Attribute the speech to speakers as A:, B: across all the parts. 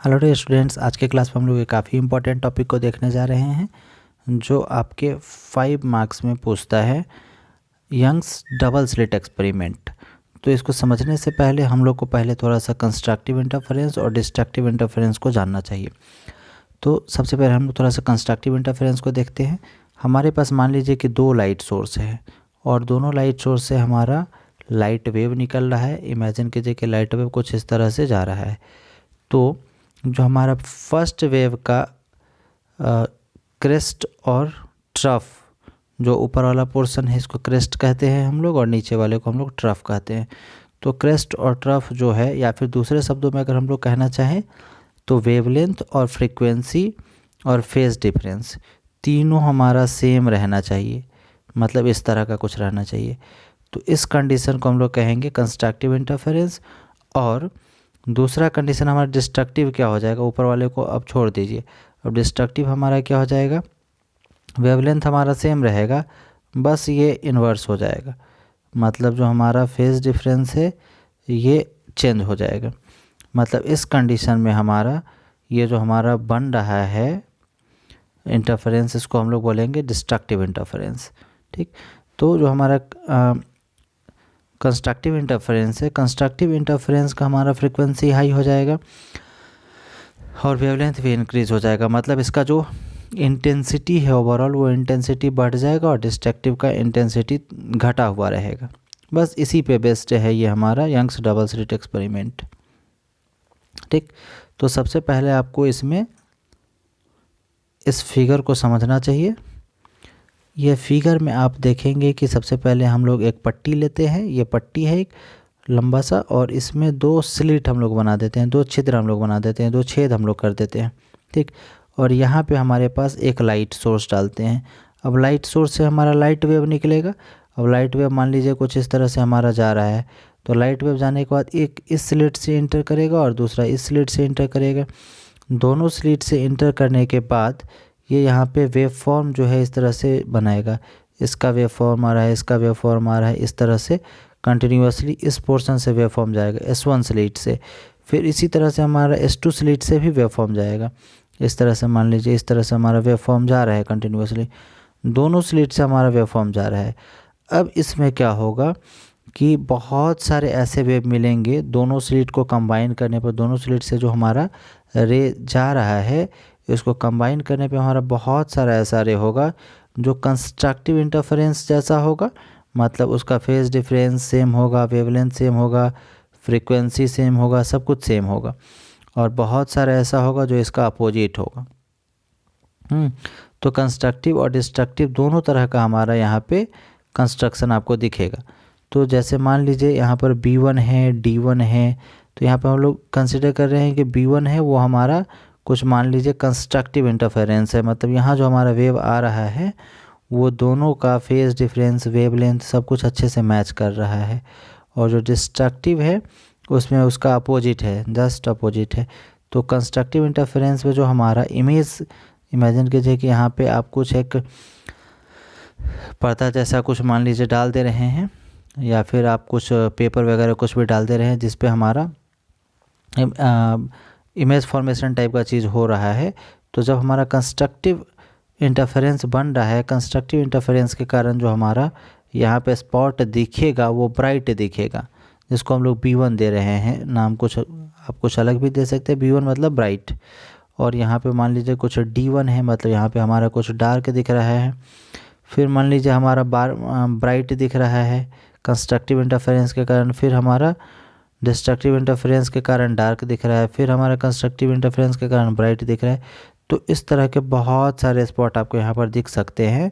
A: Hello dear students, आज के class में हम लोग एक काफ़ी इंपॉर्टेंट टॉपिक को देखने जा रहे हैं जो आपके 5 मार्क्स में पूछता है, यंग्स डबल स्लिट एक्सपेरिमेंट। तो इसको समझने से पहले हम लोग को पहले थोड़ा सा कंस्ट्रक्टिव इंटरफेरेंस और डिस्ट्रक्टिव इंटरफेरेंस को जानना चाहिए। तो सबसे पहले हम लोग थोड़ा सा कंस्ट्रक्टिव इंटरफेरेंस को देखते हैं। हमारे पास मान लीजिए कि 2 लाइट सोर्स है और दोनों लाइट सोर्स से हमारा लाइट वेव निकल रहा है। इमेजिन कीजिए कि लाइट वेव कुछ इस तरह से जा रहा है। तो जो हमारा फर्स्ट वेव का क्रेस्ट और ट्रफ, जो ऊपर वाला पोर्शन है इसको क्रेस्ट कहते हैं हम लोग और नीचे वाले को हम लोग ट्रफ कहते हैं। तो क्रेस्ट और ट्रफ जो है, या फिर दूसरे शब्दों में अगर हम लोग कहना चाहें तो वेवलेंथ और फ्रीक्वेंसी और फेज डिफरेंस तीनों हमारा सेम रहना चाहिए, मतलब इस तरह का कुछ रहना चाहिए। तो इस कंडीशन को हम लोग कहेंगे कंस्ट्रक्टिव इंटरफेरेंस। और दूसरा कंडीशन हमारा डिस्ट्रक्टिव क्या हो जाएगा, ऊपर वाले को अब छोड़ दीजिए। अब डिस्ट्रक्टिव हमारा क्या हो जाएगा, वेवलेंथ हमारा सेम रहेगा, बस ये इन्वर्स हो जाएगा, मतलब जो हमारा फेज डिफरेंस है ये चेंज हो जाएगा। मतलब इस कंडीशन में हमारा ये जो हमारा बन रहा है इंटरफेरेंस, इसको हम लोग बोलेंगे डिस्ट्रक्टिव इंटरफेरेंस। ठीक, तो जो हमारा कंस्ट्रक्टिव इंटरफेरेंस है, कंस्ट्रक्टिव इंटरफेरेंस का हमारा फ्रीक्वेंसी हाई हो जाएगा और वेवलेंथ भी इंक्रीज़ हो जाएगा। मतलब इसका जो इंटेंसिटी है ओवरऑल वो इंटेंसिटी बढ़ जाएगा और डिस्ट्रक्टिव का इंटेंसिटी घटा हुआ रहेगा। बस इसी पे बेस्ड है ये हमारा यंग्स डबल स्लिट एक्सपेरिमेंट। ठीक, तो सबसे पहले आपको इसमें इस फिगर को समझना चाहिए। ये फिगर में आप देखेंगे कि सबसे पहले हम लोग एक पट्टी लेते हैं, ये पट्टी है एक लंबा सा, और इसमें 2 स्लिट हम लोग बना देते हैं, 2 छिद्र हम लोग बना देते हैं, 2 छेद हम लोग कर देते हैं। ठीक, और यहाँ पे हमारे पास एक लाइट सोर्स डालते हैं। अब लाइट सोर्स से हमारा लाइट वेव निकलेगा। अब लाइट वेव मान लीजिए कुछ इस तरह से हमारा जा रहा है, तो लाइट वेव जाने के बाद एक इस स्लिट से इंटर करेगा और दूसरा इस स्लिट से इंटर करेगा। दोनों स्लिट से इंटर करने के बाद ये यहाँ पे वेव फॉर्म जो है इस तरह से बनाएगा, इसका वेव फॉर्म आ रहा है, इसका वेव फॉर्म आ रहा है, इस तरह से कंटिन्यूसली इस पोर्शन से वेव फॉर्म जाएगा S1 स्लिट से। फिर इसी तरह से हमारा S2 स्लिट से भी वेव फॉर्म जाएगा, इस तरह से मान लीजिए इस तरह से हमारा वेव फॉर्म जा रहा है कंटिन्यूसली, दोनों स्लिट से हमारा वेव फॉर्म जा रहा है। अब इसमें क्या होगा कि बहुत सारे ऐसे वेव मिलेंगे, दोनों स्लिट को कंबाइन करने पर, दोनों स्लिट से जो हमारा रे जा रहा है इसको कंबाइन करने पे हमारा बहुत सारा ऐसा रे होगा जो कंस्ट्रक्टिव इंटरफेरेंस जैसा होगा। मतलब उसका फेज डिफरेंस सेम होगा, वेवलेंथ सेम होगा, फ्रीक्वेंसी सेम होगा, सब कुछ सेम होगा। और बहुत सारा ऐसा होगा जो इसका अपोजिट होगा। तो कंस्ट्रक्टिव और डिस्ट्रक्टिव दोनों तरह का हमारा यहाँ पे कंस्ट्रक्शन आपको दिखेगा। तो जैसे मान लीजिए यहाँ पर B1 है, D1 है, तो यहाँ पर हम लोग कंसिडर कर रहे हैं कि B1 है वो हमारा कुछ मान लीजिए कंस्ट्रक्टिव इंटरफेरेंस है, मतलब यहाँ जो हमारा वेव आ रहा है वो दोनों का फेज डिफरेंस, वेवलेंथ सब कुछ अच्छे से मैच कर रहा है। और जो डिस्ट्रक्टिव है उसमें उसका अपोजिट है, जस्ट अपोजिट है। तो कंस्ट्रक्टिव इंटरफेरेंस में जो हमारा इमेजिन कीजिए कि यहाँ पे आप कुछ एक पर्दा जैसा कुछ मान लीजिए डाल दे रहे हैं, या फिर आप कुछ पेपर वगैरह कुछ भी डाल दे रहे हैं जिस पे हमारा इमेज फॉर्मेशन टाइप का चीज़ हो रहा है। तो जब हमारा कंस्ट्रक्टिव इंटरफेरेंस बन रहा है, कंस्ट्रक्टिव इंटरफेरेंस के कारण जो हमारा यहाँ पे स्पॉट दिखेगा वो ब्राइट दिखेगा, जिसको हम लोग B1 दे रहे हैं नाम, कुछ आप कुछ अलग भी दे सकते हैं, B1 मतलब ब्राइट। और यहाँ पे मान लीजिए कुछ D1 है, मतलब यहाँ पे हमारा कुछ डार्क दिख रहा है। फिर मान लीजिए हमारा ब्राइट दिख रहा है कंस्ट्रक्टिव इंटरफेरेंस के कारण, फिर हमारा डिस्ट्रक्टिव इंटरफेरेंस के कारण डार्क दिख रहा है, फिर हमारा कंस्ट्रक्टिव इंटरफेरेंस के कारण ब्राइट दिख रहा है। तो इस तरह के बहुत सारे स्पॉट आपको यहाँ पर दिख सकते हैं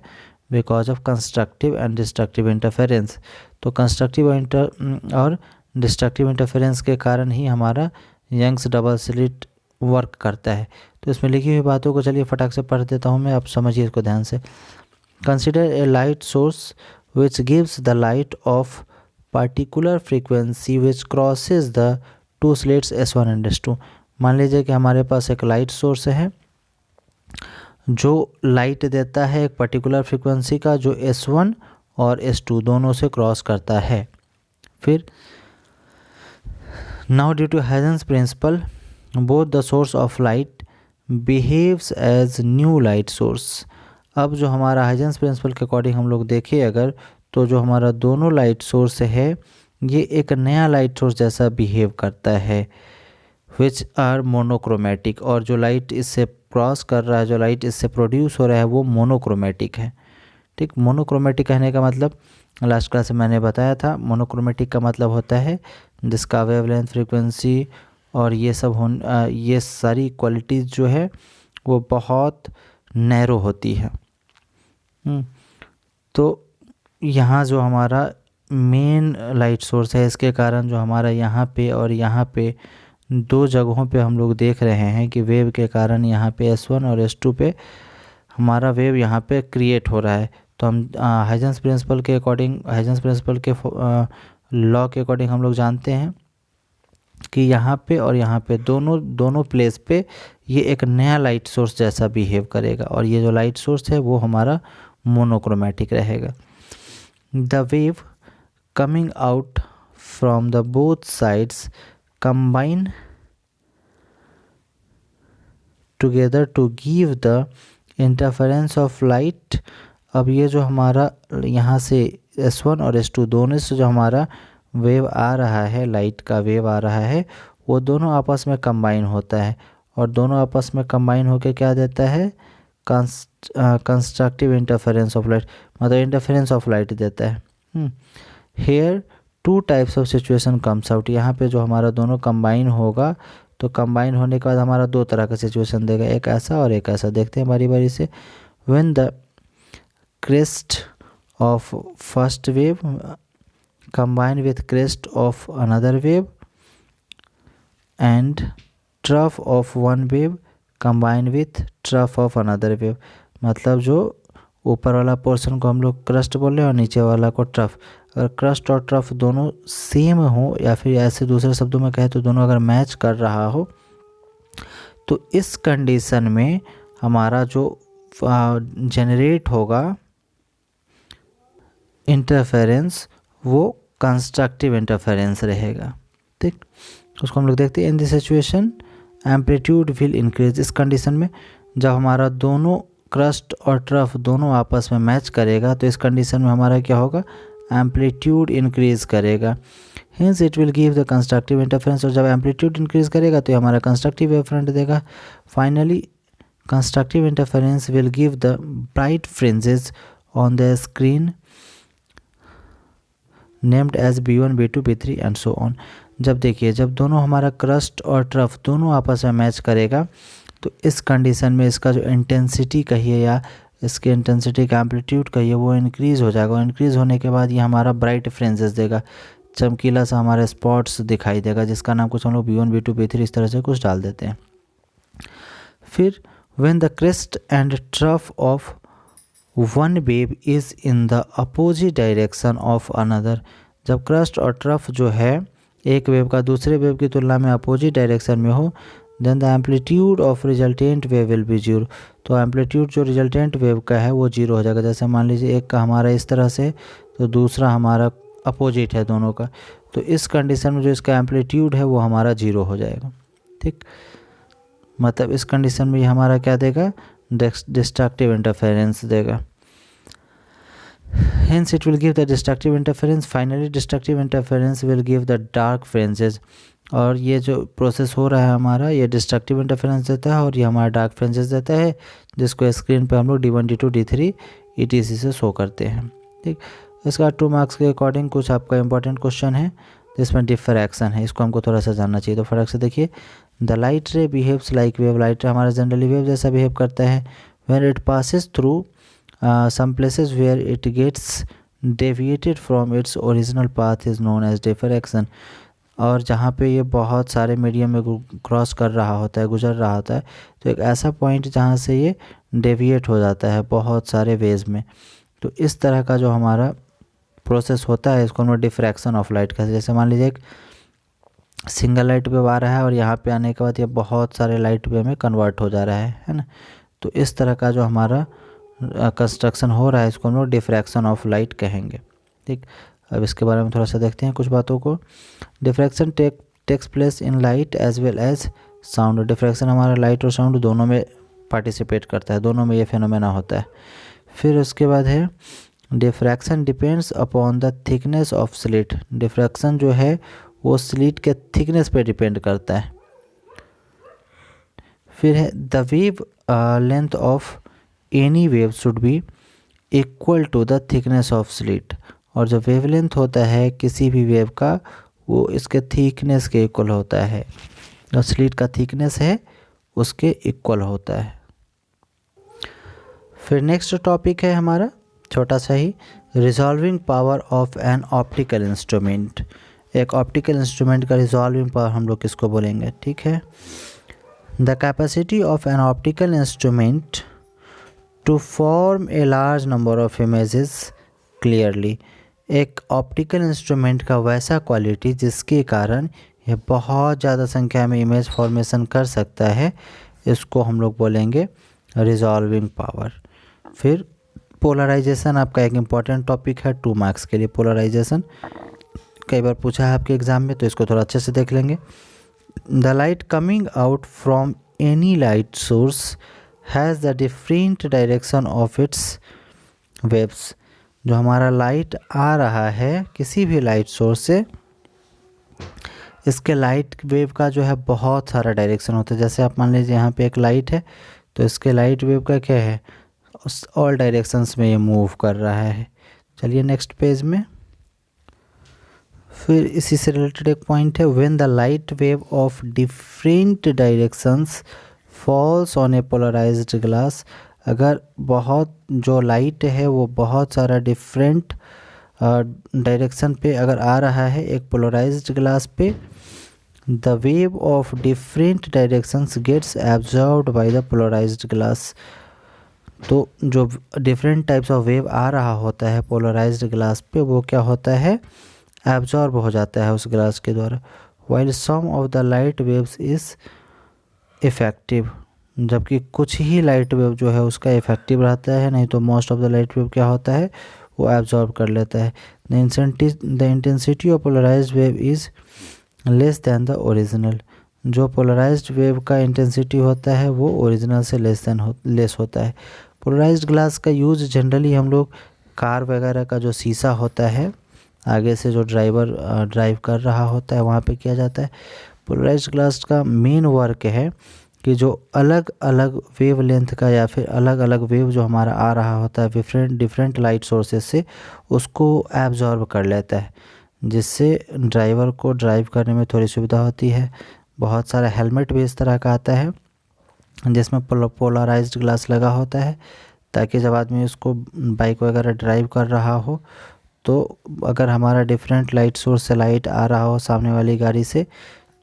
A: because of constructive and destructive interference. तो कंस्ट्रक्टिव और डिस्ट्रक्टिव इंटरफेरेंस के कारण ही हमारा यंग्स डबल स्लिट वर्क करता है। तो इसमें लिखी हुई बातों को चलिए फटाक से पढ़ देता हूँ मैं, आप समझिए इसको ध्यान से। Consider a light source which gives the light of particular frequency which crosses the two slits S1 and S2। मान लीजिए कि हमारे पास एक लाइट सोर्स है जो लाइट देता है एक पर्टिकुलर फ्रीक्वेंसी का, जो S1 और S2 दोनों से क्रॉस करता है। फिर now due to Huygens principle both the source of light behaves as new light source. अब जो हमारा हाइजेंस प्रिंसिपल के अकॉर्डिंग हम लोग देखें अगर, तो जो हमारा दोनों लाइट सोर्स है ये एक नया लाइट सोर्स जैसा बिहेव करता है, विच आर मोनोक्रोमेटिक। और जो लाइट इससे क्रॉस कर रहा है, जो लाइट इससे प्रोड्यूस हो रहा है वो मोनोक्रोमेटिक है। ठीक, मोनोक्रोमेटिक कहने का मतलब लास्ट क्लास में मैंने बताया था, मोनोक्रोमेटिक का मतलब होता है जिसका वेवलेंथ, फ्रीक्वेंसी और ये सब ये सारी क्वालिटीज़ जो है वो बहुत नैरो होती है। तो यहाँ जो हमारा मेन लाइट सोर्स है इसके कारण जो हमारा यहाँ पे और यहाँ पे दो जगहों पे हम लोग देख रहे हैं कि वेव के कारण यहाँ पे S1 और S2 पे हमारा वेव यहाँ पे क्रिएट हो रहा है। तो हम हाइजेंस प्रिंसिपल के अकॉर्डिंग, हाइजेंस प्रिंसिपल के लॉ के अकॉर्डिंग हम लोग जानते हैं कि यहाँ पे और यहाँ पे दोनों प्लेस पे ये एक नया लाइट सोर्स जैसा बिहेव करेगा और ये जो लाइट सोर्स है वो हमारा मोनोक्रोमेटिक रहेगा। The wave coming out from the both sides combine together to give the interference of light. अब ये जो हमारा यहाँ से S1 और S2 दोनों से जो हमारा वेव आ रहा है, लाइट का वेव आ रहा है, वो दोनों आपस में कंबाइन होता है और दोनों आपस में कंबाइन होकर क्या देता है, कंस्ट्रक्टिव इंटरफेरेंस ऑफ लाइट, मतलब इंटरफेरेंस ऑफ लाइट देता है। Hair two types of situation comes out. यहाँ पे जो हमारा दोनों कंबाइन होगा तो कंबाइन होने के बाद हमारा दो तरह का सिचुएशन देगा, एक ऐसा और एक ऐसा। देखते हैं बारी बारी से। When the crest of first wave combine with crest of another wave and trough of one wave combine with trough of another wave। मतलब जो ऊपर वाला पोर्शन को हम लोग क्रस्ट बोले और नीचे वाला को ट्रफ। अगर क्रस्ट और ट्रफ दोनों सेम हो या फिर ऐसे दूसरे शब्दों में कहे तो दोनों अगर मैच कर रहा हो तो इस कंडीशन में हमारा जो जनरेट होगा इंटरफेरेंस वो कंस्ट्रक्टिव इंटरफेरेंस रहेगा। ठीक, उसको हम लोग देखते हैं। In this situation amplitude will increase. इस कंडीशन में जब हमारा दोनों क्रस्ट और ट्रफ दोनों आपस में मैच करेगा तो इस कंडीशन में हमारा क्या होगा, एम्पलीट्यूड इंक्रीज करेगा। Hence it will give the constructive interference. और जब एम्पलीट्यूड इंक्रीज करेगा तो हमारा कंस्ट्रक्टिव वेव फ्रंट देगा। Finally constructive interference will give the bright fringes on the screen named as B1, B2, B3 and so on. जब देखिए, जब दोनों हमारा क्रस्ट और ट्रफ दोनों आपस में मैच करेगा तो इस कंडीशन में इसका जो इंटेंसिटी कहिए या इसके इंटेंसिटी का एम्पलीट्यूड कहिए वो इंक्रीज़ हो जाएगा। और इंक्रीज़ होने के बाद ये हमारा ब्राइट फ्रिंजेस देगा, चमकीला सा हमारे स्पॉट्स दिखाई देगा, जिसका नाम कुछ हम लोग B1, B2, B3 इस तरह से कुछ डाल देते हैं। फिर when the crest and trough of one wave is in the opposite direction of another. जब क्रस्ट और ट्रफ जो है एक वेव का दूसरे वेव की तुलना में अपोजिट डायरेक्शन में हो, then the amplitude of resultant wave will be zero. तो एम्पलीट्यूड जो रिजल्टेंट वेव का है वो जीरो हो जाएगा। जैसे मान लीजिए एक का हमारा इस तरह से तो दूसरा हमारा अपोजिट है दोनों का, तो इस कंडीशन में जो इसका एम्पलीट्यूड है वो हमारा जीरो हो जाएगा। ठीक, मतलब इस कंडीशन में ये हमारा क्या देगा, डिस्ट्रक्टिव इंटरफेरेंस देगा। Hence it will give the destructive interference. Finally destructive interference will give the dark fringes। और ये जो प्रोसेस हो रहा है हमारा, ये डिस्ट्रक्टिव इंटरफेरेंस देता है और ये हमारा डार्क फ्रिंजेस देता है, जिसको स्क्रीन पे हम लोग D1, D2, D3 etc से शो करते हैं। ठीक, इसका 2 मार्क्स के अकॉर्डिंग कुछ आपका इंपॉर्टेंट क्वेश्चन है जिसमें डिफ्रैक्शन है, इसको हमको थोड़ा सा जानना चाहिए। तो फटाक से देखिए, द लाइट रे बिहेव्स लाइक वेव। लाइट रे हमारा जनरली वेव जैसा बिहेव करता है। When it passes through some places where it gets deviated from its original path is known as diffraction। और जहाँ पे ये बहुत सारे मीडियम में क्रॉस कर रहा होता है, गुजर रहा होता है, तो एक ऐसा पॉइंट जहाँ से ये डेविएट हो जाता है बहुत सारे वेज में, तो इस तरह का जो हमारा प्रोसेस होता है इसको हम डिफ्रैक्शन ऑफ लाइट कहते हैं। जैसे मान लीजिए एक सिंगल लाइट वेव आ रहा है और यहाँ पे आने के बाद ये बहुत सारे लाइट वेव में कन्वर्ट हो जा रहा है ना। तो इस तरह का जो हमारा कंस्ट्रक्शन हो रहा है इसको हम लोग डिफ्रैक्शन ऑफ लाइट कहेंगे। ठीक, अब इसके बारे में थोड़ा सा देखते हैं कुछ बातों को। Diffraction takes place in light as well as sound. Diffraction हमारा लाइट और साउंड दोनों में पार्टिसिपेट करता है, दोनों में ये फेनोमेना होता है। फिर उसके बाद है diffraction depends upon the thickness of slit. Diffraction जो है वो स्लिट के थिकनेस पे डिपेंड करता है। फिर है the wavelength of any wave should be equal to the thickness of slit. और जो वेवलेंथ होता है किसी भी वेव का वो इसके थिकनेस के इक्वल होता है, जो स्लिट का थिकनेस है उसके इक्वल होता है। फिर नेक्स्ट टॉपिक है हमारा छोटा सा ही, resolving power of an optical instrument. एक ऑप्टिकल इंस्ट्रूमेंट का रिजॉल्विंग पावर हम लोग किसको बोलेंगे, ठीक है। The capacity of an optical instrument to form a large number of images clearly. एक ऑप्टिकल इंस्ट्रूमेंट का वैसा क्वालिटी जिसके कारण यह बहुत ज़्यादा संख्या में इमेज फॉर्मेशन कर सकता है, इसको हम लोग बोलेंगे रिजॉल्विंग पावर। फिर पोलराइजेशन आपका एक इम्पॉर्टेंट टॉपिक है 2 मार्क्स के लिए। पोलराइजेशन कई बार पूछा है आपके एग्ज़ाम में, तो इसको थोड़ा अच्छे से देख लेंगे। The light coming out from any light source has the different direction of its waves. जो हमारा लाइट आ रहा है किसी भी लाइट सोर्स से, इसके लाइट वेव का जो है बहुत सारा डायरेक्शन होता है। जैसे आप मान लीजिए यहाँ पे एक लाइट है, तो इसके लाइट वेव का क्या है, ऑल डायरेक्शंस में ये मूव कर रहा है। चलिए नेक्स्ट पेज में। फिर इसी से रिलेटेड एक पॉइंट है, when the light wave of different directions falls on a polarised glass. अगर बहुत जो लाइट है वो बहुत सारा डिफरेंट डायरेक्शन पे अगर आ रहा है एक पोलराइज्ड ग्लास पे, the wave of different directions gets absorbed by the polarised glass. तो जो डिफरेंट टाइप्स ऑफ वेव आ रहा होता है पोलराइज्ड ग्लास पे, वो क्या होता है, एब्जॉर्ब हो जाता है उस ग्लास के द्वारा। While some of the light waves is effective. जबकि कुछ ही लाइट वेव जो है उसका इफेक्टिव रहता है, नहीं तो most of the light wave क्या होता है, वो एब्जॉर्ब कर लेता है। The intensity of polarised wave is less than the original. जो पोलराइज्ड वेव का इंटेंसिटी होता है वो ओरिजिनल से लेस होता है। पोलराइज्ड ग्लास का यूज़ जनरली हम लोग कार वगैरह का जो शीशा होता है, आगे से जो ड्राइवर ड्राइव कर रहा होता है वहाँ पे किया जाता है। पोलराइज्ड ग्लास का मेन वर्क है कि जो अलग अलग वेव लेंथ का या फिर अलग अलग वेव जो हमारा आ रहा होता है डिफरेंट लाइट सोर्सेज से, उसको एब्जॉर्ब कर लेता है, जिससे ड्राइवर को ड्राइव करने में थोड़ी सुविधा होती है। बहुत सारा हेलमेट भी इस तरह का आता है जिसमें पोलराइज्ड ग्लास लगा होता है, ताकि जब आदमी उसको बाइक वगैरह ड्राइव कर रहा हो तो अगर हमारा डिफरेंट लाइट सोर्स से लाइट आ रहा हो सामने वाली गाड़ी से,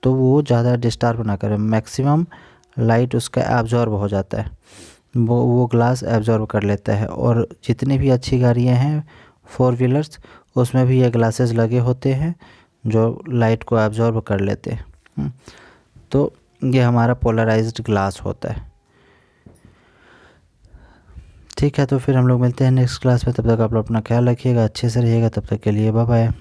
A: तो वो ज़्यादा डिस्टर्ब ना करे, मैक्सिमम लाइट उसका एब्जॉर्ब हो जाता है, वो ग्लास एब्जॉर्ब कर लेता है। और जितनी भी अच्छी गाड़ियाँ हैं 4 व्हीलर्स, उसमें भी ये ग्लासेस लगे होते हैं जो लाइट को एब्जॉर्ब कर लेते हैं। तो ये हमारा पोलराइज्ड ग्लास होता है। ठीक है, तो फिर हम लोग मिलते हैं नेक्स्ट क्लास में। तब तक आप लोग अपना ख्याल रखिएगा, अच्छे से रहिएगा। तब तक के लिए बाय बाय।